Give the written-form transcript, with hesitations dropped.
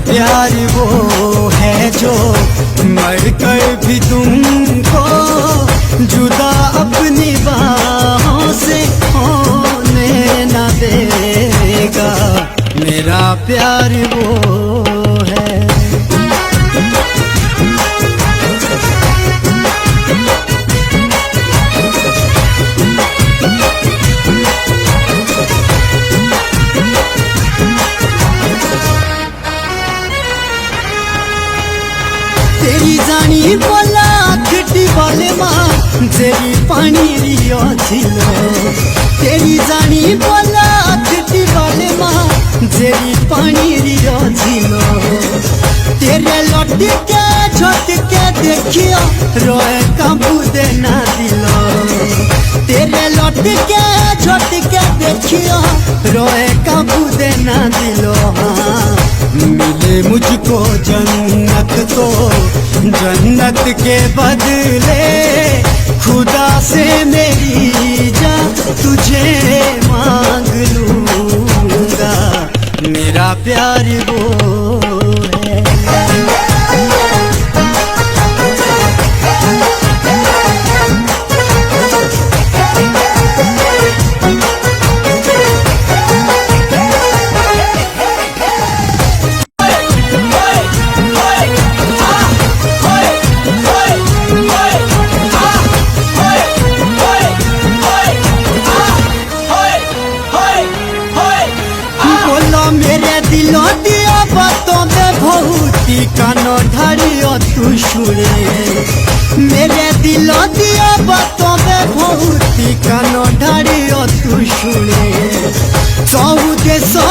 प्यार वो है जो मर कर भी तुमको जुदा अपनी बाहों से होने न देगा। मेरा प्यार वो है। तेरी जानी बोला खिटी वाले माँ तेरी पानी रियो छिलो। तेरी जानी बोला खिटी वाले माँ तेरी पानी रियो छिलो। तेरे लौट के झट के देखियो रोए काबू देना दिलो। तेरे लौट के झट के देखियो रोए काबू देना दिलो। मिले मुझको जन्नत तो जन्नत के बदले खुदा से मेरी जान तुझे मांग लूंगा। मेरा प्यार वो है। मेरे दिलों दिया बातों में भौती कानो ढारियो तू सुने। मेरे दिलों दिया बातों में भौती कानो ढारियो तू सुने। चौदह सौ